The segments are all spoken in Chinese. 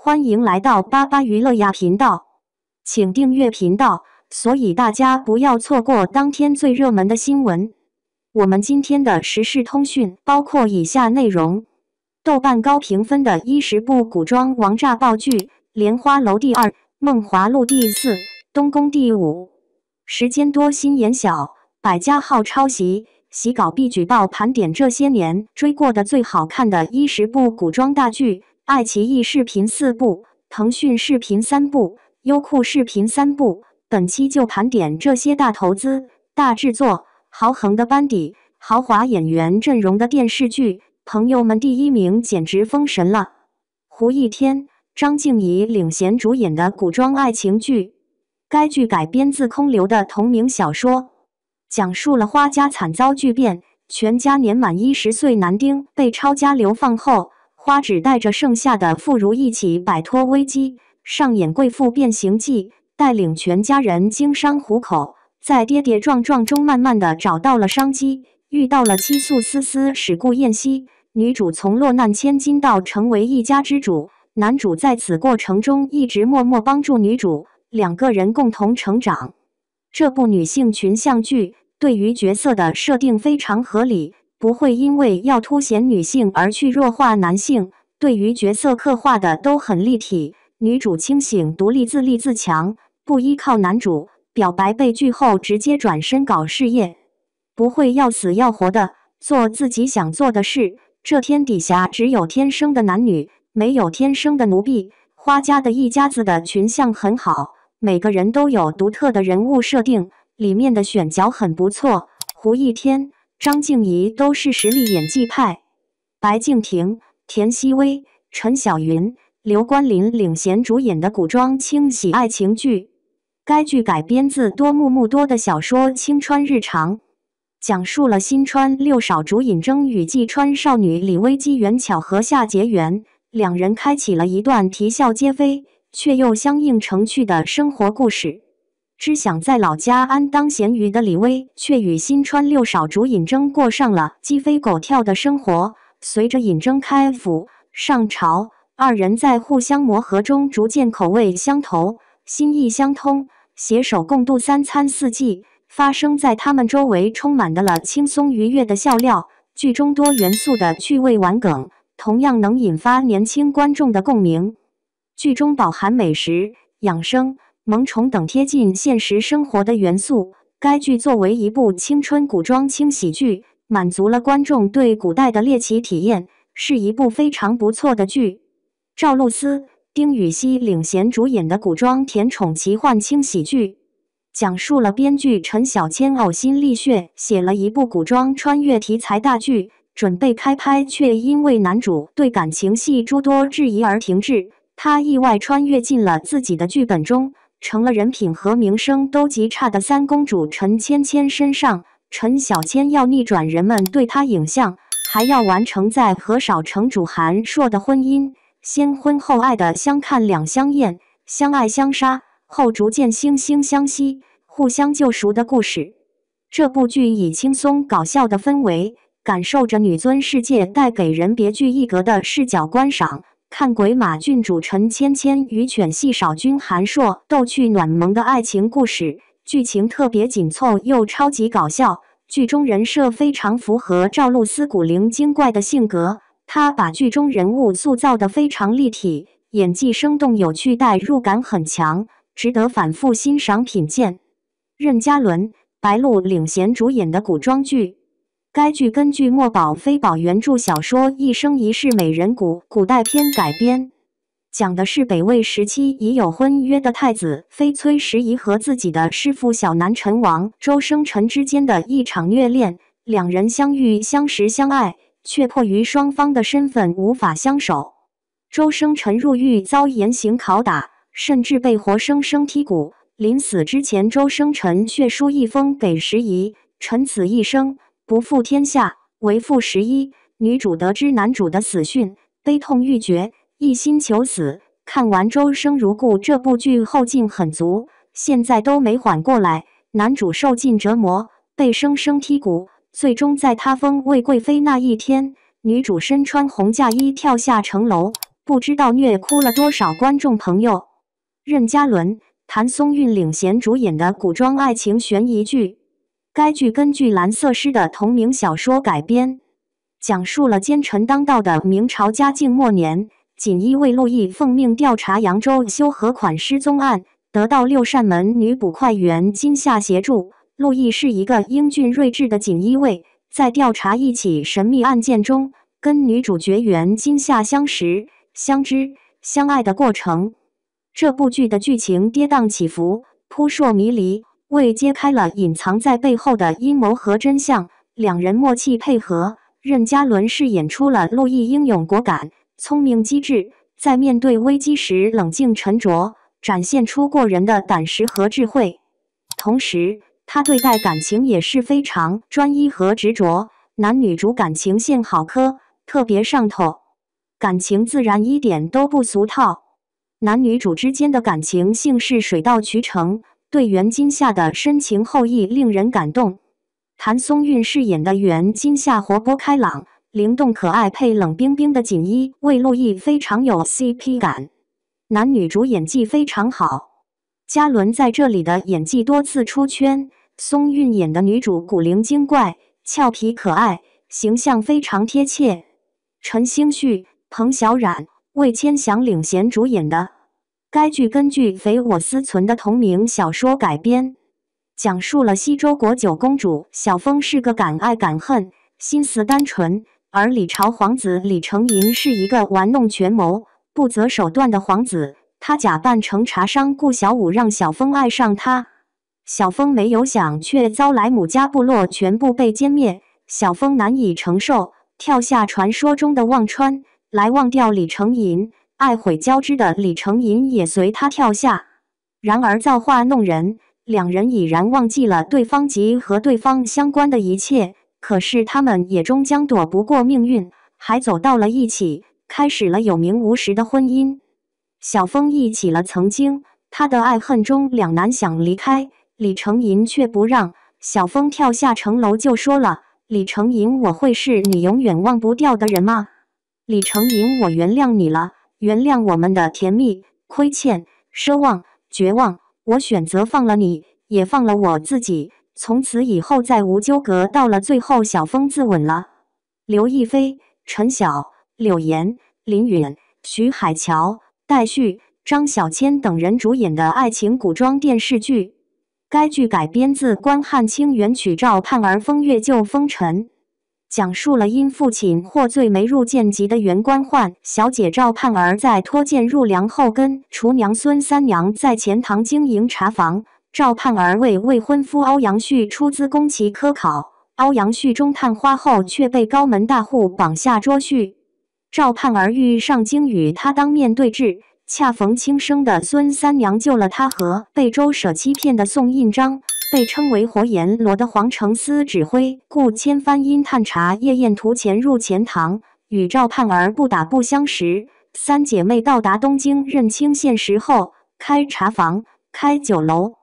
欢迎来到巴巴娱乐呀频道，请订阅频道，所以大家不要错过当天最热门的新闻。我们今天的时事通讯包括以下内容：豆瓣高评分的10部古装王炸爆剧，《莲花楼》第2，《梦华录》第4，《东宫》第5。时间多心眼小，百家号抄袭，洗稿必举报盘点这些年追过的最好看的10部古装大剧。爱奇艺视频4部，腾讯视频3部，优酷视频3部。本期就盘点这些大投资、大制作、豪横的班底、豪华演员阵容的电视剧。朋友们，第1名简直封神了！胡一天、张婧仪领衔主演的古装爱情剧。该剧改编自空流的同名小说，讲述了花家惨遭巨变，全家年满10岁男丁被抄家流放后，花只带着剩下的妇孺一起摆脱危机，上演贵妇变形记，带领全家人经商糊口，在跌跌撞撞中慢慢的找到了商机，遇到了妻宿思思史顾燕西。女主从落难千金到成为一家之主，男主在此过程中一直默默帮助女主，两个人共同成长。这部女性群像剧对于角色的设定非常合理，不会因为要凸显女性而去弱化男性，对于角色刻画的都很立体。女主清醒独立自立自强，不依靠男主，表白被拒后直接转身搞事业，不会要死要活的做自己想做的事。这天底下只有天生的男女，没有天生的奴婢。花家的一家子的群像很好，每个人都有独特的人物设定，里面的选角很不错。胡一天、张婧仪都是实力演技派，白敬亭、田曦薇、陈晓云、刘关霖领衔主演的古装轻喜爱情剧。该剧改编自多木木多的小说《青川日常》，讲述了新川六少主尹征与济川少女李薇机缘巧合下结缘，两人开启了一段啼笑皆非却又相映成趣的生活故事。只想在老家安当咸鱼的李薇，却与新川六少主尹征过上了鸡飞狗跳的生活。随着尹征开府上朝，二人在互相磨合中逐渐口味相投，心意相通，携手共度3餐4季。发生在他们周围充满了轻松愉悦的笑料，剧中多元素的趣味玩梗，同样能引发年轻观众的共鸣。剧中饱含美食、养生、萌宠等贴近现实生活的元素。该剧作为一部青春古装轻喜剧，满足了观众对古代的猎奇体验，是一部非常不错的剧。赵露思、丁禹兮领衔主演的古装甜宠奇幻轻喜剧，讲述了编剧陈小千呕心沥血写了一部古装穿越题材大剧，准备开拍，却因为男主对感情戏诸多质疑而停滞。他意外穿越进了自己的剧本中，成了人品和名声都极差的三公主陈芊芊身上。陈小千要逆转人们对她影像，还要完成在何少城主韩硕的婚姻，先婚后爱的相看两相厌，相爱相杀，后逐渐惺惺相惜，互相救赎的故事。这部剧以轻松搞笑的氛围，感受着女尊世界带给人别具一格的视角观赏，看鬼马郡主陈芊芊与犬系少君韩硕逗趣暖萌的爱情故事，剧情特别紧凑又超级搞笑。剧中人设非常符合赵露思古灵精怪的性格，她把剧中人物塑造得非常立体，演技生动有趣，代入感很强，值得反复欣赏品鉴。任嘉伦、白鹿领衔主演的古装剧。该剧根据墨宝非宝原著小说《一生一世美人谷》古代篇改编，讲的是北魏时期已有婚约的太子妃崔时宜和自己的师父小南陈王周生辰之间的一场虐恋。两人相遇相识相爱，却迫于双方的身份无法相守。周生辰入狱遭严刑拷打，甚至被活生生剔骨。临死之前，周生辰却书一封给时宜：臣此一生不负天下，唯负时宜。女主得知男主的死讯，悲痛欲绝，一心求死。看完《周生如故》这部剧后劲很足，现在都没缓过来。男主受尽折磨，被生生剔骨，最终在他封为贵妃那一天，女主身穿红嫁衣跳下城楼，不知道虐哭了多少观众朋友。任嘉伦、谭松韵领衔主演的古装爱情悬疑剧。该剧根据蓝色诗的同名小说改编，讲述了奸臣当道的明朝嘉靖末年，锦衣卫陆毅奉命调查扬州修和款失踪案，得到六扇门女捕快员金夏协助。陆毅是一个英俊睿智的锦衣卫，在调查一起神秘案件中，跟女主角员金夏相识、相知、相爱的过程。这部剧的剧情跌宕起伏，扑朔迷离，为揭开了隐藏在背后的阴谋和真相。两人默契配合，任嘉伦饰演出了陆毅英勇果敢、聪明机智，在面对危机时冷静沉着，展现出过人的胆识和智慧。同时，他对待感情也是非常专一和执着，男女主感情线好磕，特别上头，感情自然一点都不俗套。男女主之间的感情性是水到渠成，对袁金夏的深情厚谊令人感动。谭松韵饰演的袁金夏活泼开朗、灵动可爱，配冷冰冰的锦衣卫陆毅非常有 CP 感。男女主演技非常好，嘉伦在这里的演技多次出圈。松韵演的女主古灵精怪、俏皮可爱，形象非常贴切。陈星旭、彭小苒、魏千祥领衔主演的。该剧根据匪我思存的同名小说改编，讲述了西周国九公主小凤是个敢爱敢恨、心思单纯，而李朝皇子李承寅是一个玩弄权谋、不择手段的皇子。他假扮成茶商顾小五，让小凤爱上他。小凤没有想，却遭来母家部落全部被歼灭。小凤难以承受，跳下传说中的忘川来忘掉李承寅。爱悔交织的李承寅也随他跳下。然而造化弄人，两人已然忘记了对方及和对方相关的一切。可是他们也终将躲不过命运，还走到了一起，开始了有名无实的婚姻。小凤忆起了曾经，他的爱恨中两难，想离开。李承寅却不让，小凤跳下城楼就说了：“李承寅，我会是你永远忘不掉的人吗？李承寅，我原谅你了，原谅我们的甜蜜、亏欠、奢望、绝望。我选择放了你，也放了我自己，从此以后再无纠葛。”到了最后，小凤自刎了。刘亦菲、陈晓、柳岩、林允、徐海乔、戴旭、张小千等人主演的爱情古装电视剧。该剧改编自关汉卿原曲赵盼儿《风月救风尘》，讲述了因父亲获罪没入监籍的原官宦小姐赵盼儿在脱监入梁后，跟厨娘孙三娘在钱塘经营茶房。赵盼儿为未婚夫欧阳旭出资供其科考，欧阳旭中探花后却被高门大户绑下捉去。赵盼儿欲上京与他当面对质，恰逢轻生的孙三娘救了他，和被周舍欺骗的宋印章，被称为活阎罗的黄承思指挥顾千帆因探查夜宴图潜入钱塘，与赵盼儿不打不相识。三姐妹到达东京认清现实后，开茶房、开酒楼。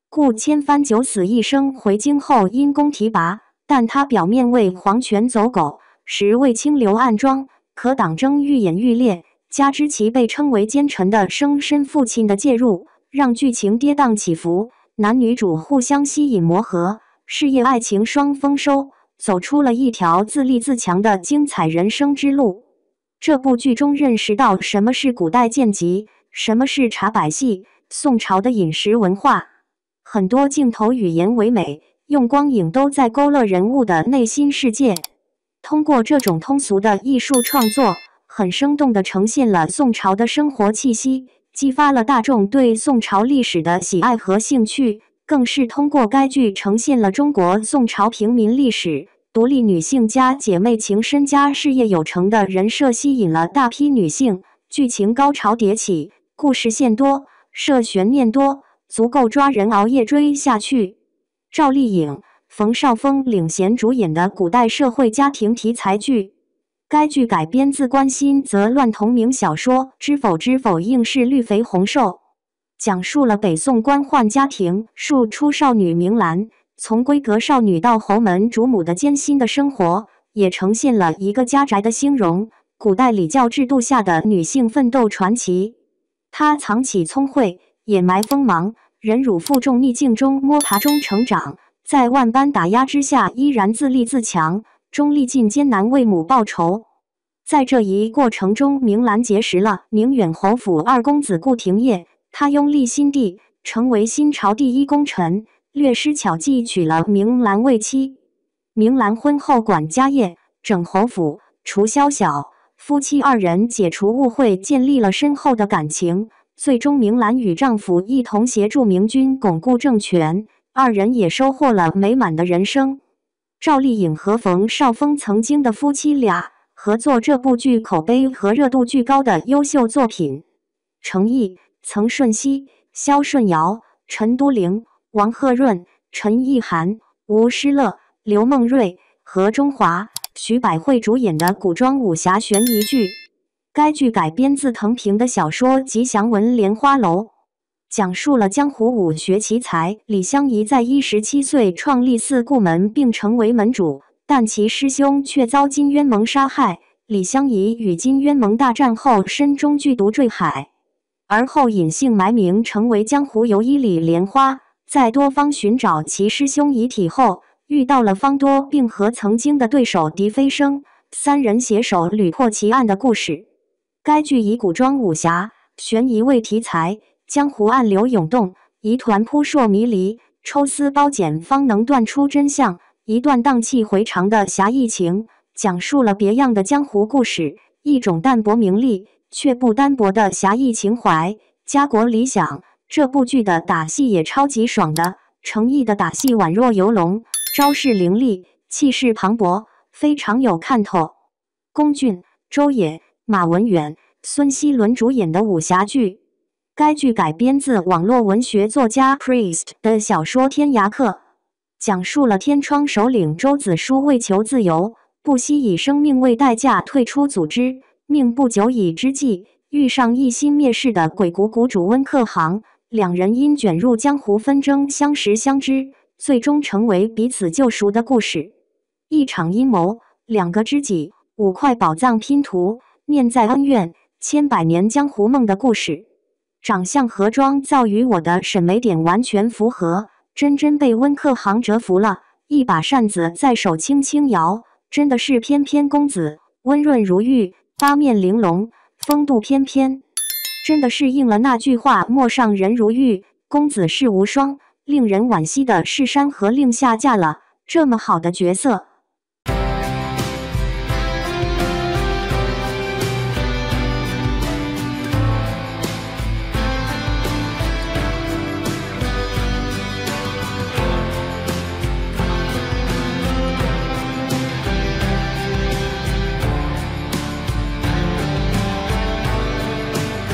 顾千帆九死一生，回京后因公提拔，但他表面为皇权走狗，实为清流暗桩，可党争愈演愈烈。加之其被称为奸臣的生身父亲的介入，让剧情跌宕起伏，男女主互相吸引磨合，事业爱情双丰收，走出了一条自立自强的精彩人生之路。这部剧中认识到什么是古代贱籍，什么是茶百戏，宋朝的饮食文化，很多镜头语言唯美，用光影都在勾勒人物的内心世界。通过这种通俗的艺术创作，很生动地呈现了宋朝的生活气息，激发了大众对宋朝历史的喜爱和兴趣，更是通过该剧呈现了中国宋朝平民历史，独立女性家姐妹情深家事业有成的人设吸引了大批女性，剧情高潮迭起，故事线多，设悬念多，足够抓人熬夜追下去。赵丽颖、冯绍峰领衔主演的古代社会家庭题材剧。该剧改编自关心则乱同名小说《知否知否应是绿肥红瘦》，讲述了北宋官宦家庭庶出少女明兰从闺阁少女到侯门主母的艰辛的生活，也呈现了一个家宅的兴荣，古代礼教制度下的女性奋斗传奇。她藏起聪慧，掩埋锋芒，忍辱负重，逆境中摸爬中成长，在万般打压之下依然自立自强，终历尽艰难为母报仇。在这一过程中，明兰结识了宁远侯府二公子顾廷烨，他拥立新帝，成为新朝第一功臣，略施巧计娶了明兰为妻。明兰婚后管家业，整侯府，除宵小，夫妻二人解除误会，建立了深厚的感情。最终，明兰与丈夫一同协助明军巩固政权，二人也收获了美满的人生。赵丽颖和冯绍峰曾经的夫妻俩合作这部剧口碑和热度巨高的优秀作品。程毅、曾舜晞、萧舜尧、陈都灵、王鹤润、陈意涵、吴诗乐、刘梦瑞、何中华、徐百惠主演的古装武侠悬疑剧。该剧改编自藤平的小说《吉祥文莲花楼》，讲述了江湖武学奇才李香怡在17岁创立四顾门并成为门主，但其师兄却遭金渊盟杀害。李香怡与金渊盟大战后身中剧毒坠海，而后隐姓埋名成为江湖游医李莲花。在多方寻找其师兄遗体后，遇到了方多，并和曾经的对手狄飞升三人携手屡破奇案的故事。该剧以古装武侠、悬疑为题材，江湖暗流涌动，疑团扑朔迷离，抽丝剥茧方能断出真相。一段荡气回肠的侠义情，讲述了别样的江湖故事，一种淡泊名利却不单薄的侠义情怀，家国理想。这部剧的打戏也超级爽的，程毅的打戏宛若游龙，招式凌厉，气势磅礴，非常有看头。龚俊、周也、马文远、孙希伦主演的武侠剧。该剧改编自网络文学作家 Priest 的小说《天涯客》，讲述了天窗首领周子舒为求自由，不惜以生命为代价退出组织。命不久矣之际，遇上一心灭世的鬼谷谷主温客行，两人因卷入江湖纷争相识相知，最终成为彼此救赎的故事。一场阴谋，两个知己，5块宝藏拼图，念在恩怨，千百年江湖梦的故事。长相和妆造与我的审美点完全符合，真被温客行折服了。一把扇子在手轻轻摇，真的是翩翩公子，温润如玉，八面玲珑，风度翩翩。真的是应了那句话，陌上人如玉，公子世无双。令人惋惜的是，山河令下嫁了这么好的角色。